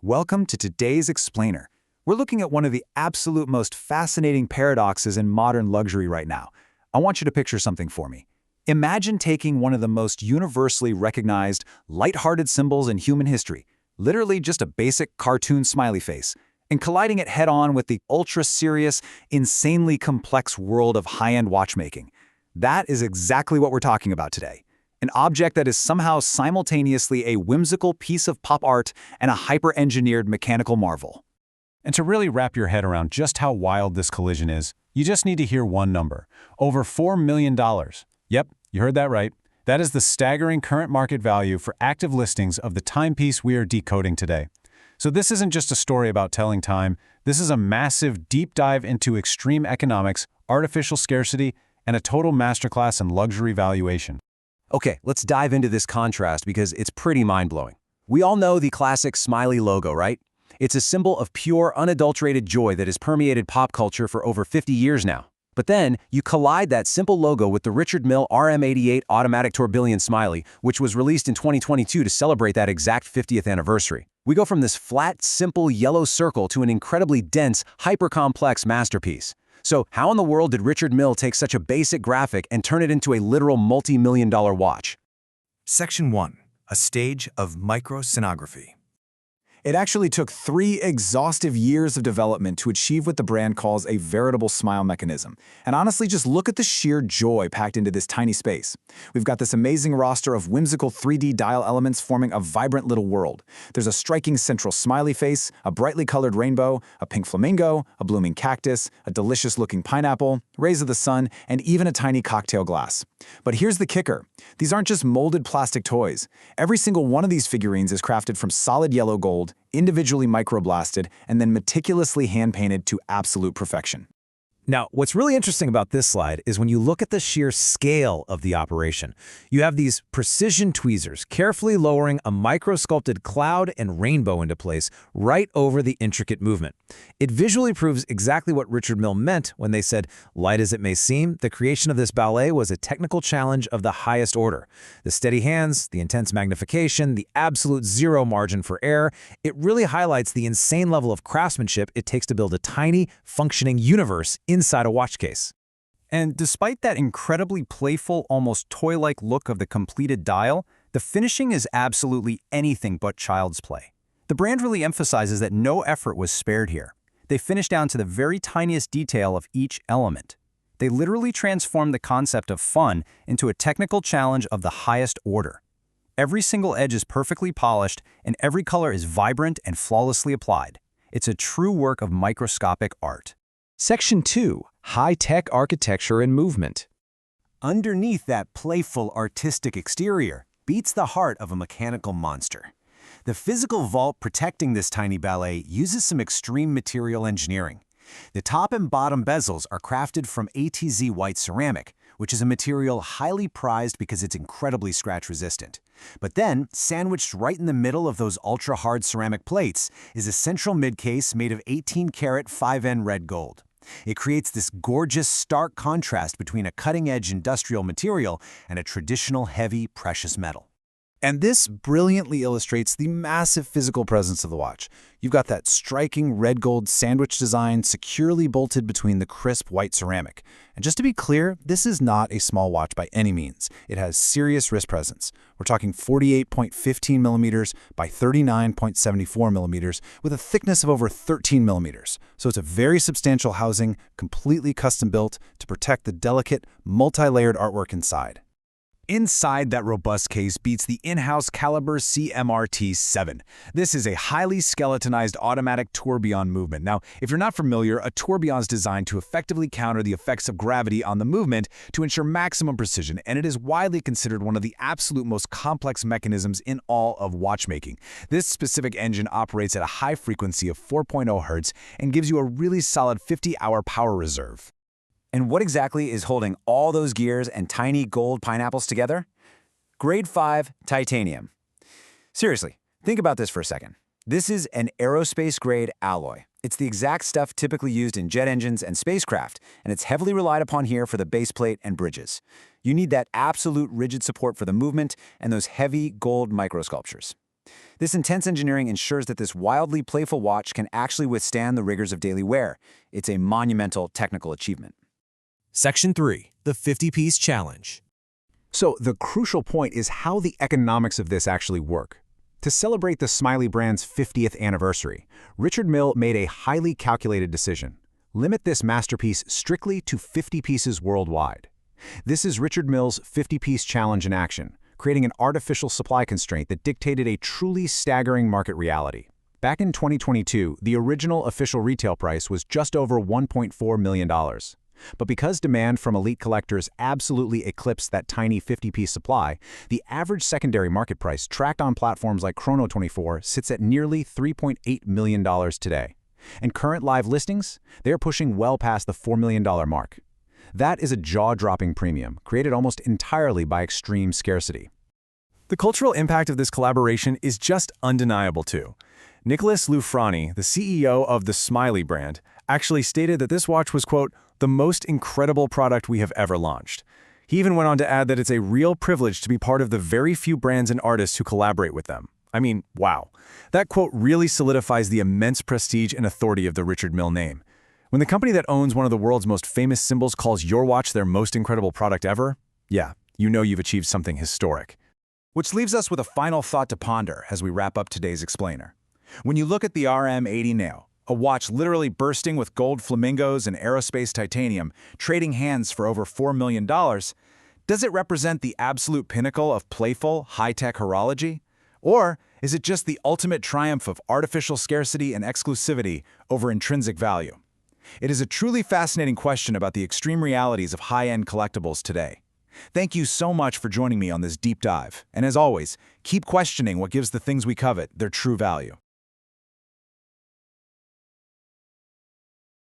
Welcome to today's Explainer. We're looking at one of the absolute most fascinating paradoxes in modern luxury right now. I want you to picture something for me. Imagine taking one of the most universally recognized, lighthearted symbols in human history, literally just a basic cartoon smiley face, and colliding it head-on with the ultra-serious, insanely complex world of high-end watchmaking. That is exactly what we're talking about today. An object that is somehow simultaneously a whimsical piece of pop art and a hyper-engineered mechanical marvel. And to really wrap your head around just how wild this collision is, you just need to hear one number: over $4 million. Yep, you heard that right. That is the staggering current market value for active listings of the timepiece we are decoding today. So this isn't just a story about telling time. This is a massive deep dive into extreme economics, artificial scarcity, and a total masterclass in luxury valuation. Okay, let's dive into this contrast because it's pretty mind-blowing. We all know the classic smiley logo, right? It's a symbol of pure, unadulterated joy that has permeated pop culture for over 50 years now. But then, you collide that simple logo with the Richard Mille RM Automatic Tourbillon Smiley, which was released in 2022 to celebrate that exact 50th anniversary. We go from this flat, simple yellow circle to an incredibly dense, hyper-complex masterpiece. So how in the world did Richard Mille take such a basic graphic and turn it into a literal multi-million-dollar watch? Section 1. A stage of microscenography. It actually took 3 exhaustive years of development to achieve what the brand calls a veritable smile mechanism. And honestly, just look at the sheer joy packed into this tiny space. We've got this amazing roster of whimsical 3D dial elements forming a vibrant little world. There's a striking central smiley face, a brightly colored rainbow, a pink flamingo, a blooming cactus, a delicious-looking pineapple, rays of the sun, and even a tiny cocktail glass. But here's the kicker. These aren't just molded plastic toys. Every single one of these figurines is crafted from solid yellow gold, individually microblasted, and then meticulously hand-painted to absolute perfection. Now, what's really interesting about this slide is when you look at the sheer scale of the operation. You have these precision tweezers carefully lowering a micro-sculpted cloud and rainbow into place right over the intricate movement. It visually proves exactly what Richard Mille meant when they said, light as it may seem, the creation of this ballet was a technical challenge of the highest order. The steady hands, the intense magnification, the absolute zero margin for error, it really highlights the insane level of craftsmanship it takes to build a tiny, functioning universe inside a watch case. And despite that incredibly playful, almost toy-like look of the completed dial, the finishing is absolutely anything but child's play. The brand really emphasizes that no effort was spared here. They finished down to the very tiniest detail of each element. They literally transformed the concept of fun into a technical challenge of the highest order. Every single edge is perfectly polished, and every color is vibrant and flawlessly applied. It's a true work of microscopic art. Section 2. High-tech architecture and movement. Underneath that playful, artistic exterior beats the heart of a mechanical monster. The physical vault protecting this tiny ballet uses some extreme material engineering. The top and bottom bezels are crafted from ATZ white ceramic, which is a material highly prized because it's incredibly scratch-resistant. But then, sandwiched right in the middle of those ultra-hard ceramic plates is a central mid-case made of 18-karat 5N red gold. It creates this gorgeous, stark contrast between a cutting-edge industrial material and a traditional, heavy, precious metal. And this brilliantly illustrates the massive physical presence of the watch. You've got that striking red gold sandwich design securely bolted between the crisp white ceramic. And just to be clear, this is not a small watch by any means. It has serious wrist presence. We're talking 48.15 millimeters by 39.74 millimeters with a thickness of over 13 millimeters. So it's a very substantial housing, completely custom built to protect the delicate, multi-layered artwork inside. Inside that robust case beats the in-house Caliber CMRT-7. This is a highly skeletonized automatic tourbillon movement. Now, if you're not familiar, a tourbillon is designed to effectively counter the effects of gravity on the movement to ensure maximum precision, and it is widely considered one of the absolute most complex mechanisms in all of watchmaking. This specific engine operates at a high frequency of 4.0 Hz and gives you a really solid 50-hour power reserve. And what exactly is holding all those gears and tiny gold pineapples together? Grade 5 titanium. Seriously, think about this for a second. This is an aerospace-grade alloy. It's the exact stuff typically used in jet engines and spacecraft, and it's heavily relied upon here for the base plate and bridges. You need that absolute rigid support for the movement and those heavy gold microsculptures. This intense engineering ensures that this wildly playful watch can actually withstand the rigors of daily wear. It's a monumental technical achievement. Section 3. The 50-piece challenge. So the crucial point is how the economics of this actually work. To celebrate the Smiley brand's 50th anniversary, Richard Mille made a highly calculated decision. Limit this masterpiece strictly to 50 pieces worldwide. This is Richard Mille's 50-piece challenge in action, creating an artificial supply constraint that dictated a truly staggering market reality. Back in 2022, the original official retail price was just over $1.4 million. But because demand from elite collectors absolutely eclipsed that tiny 50-piece supply, the average secondary market price tracked on platforms like Chrono24 sits at nearly $3.8 million today. And current live listings, they're pushing well past the $4 million mark. That is a jaw-dropping premium, created almost entirely by extreme scarcity. The cultural impact of this collaboration is just undeniable too. Nicholas Loufrani, the CEO of the Smiley brand, actually stated that this watch was, quote, the most incredible product we have ever launched. He even went on to add that it's a real privilege to be part of the very few brands and artists who collaborate with them. I mean, wow. That quote really solidifies the immense prestige and authority of the Richard Mille name. When the company that owns one of the world's most famous symbols calls your watch their most incredible product ever, yeah, you know you've achieved something historic. Which leaves us with a final thought to ponder as we wrap up today's explainer. When you look at the RM80 Neo, a watch literally bursting with gold flamingos and aerospace titanium, trading hands for over $4 million, does it represent the absolute pinnacle of playful, high-tech horology? Or is it just the ultimate triumph of artificial scarcity and exclusivity over intrinsic value? It is a truly fascinating question about the extreme realities of high-end collectibles today. Thank you so much for joining me on this deep dive. And as always, keep questioning what gives the things we covet their true value.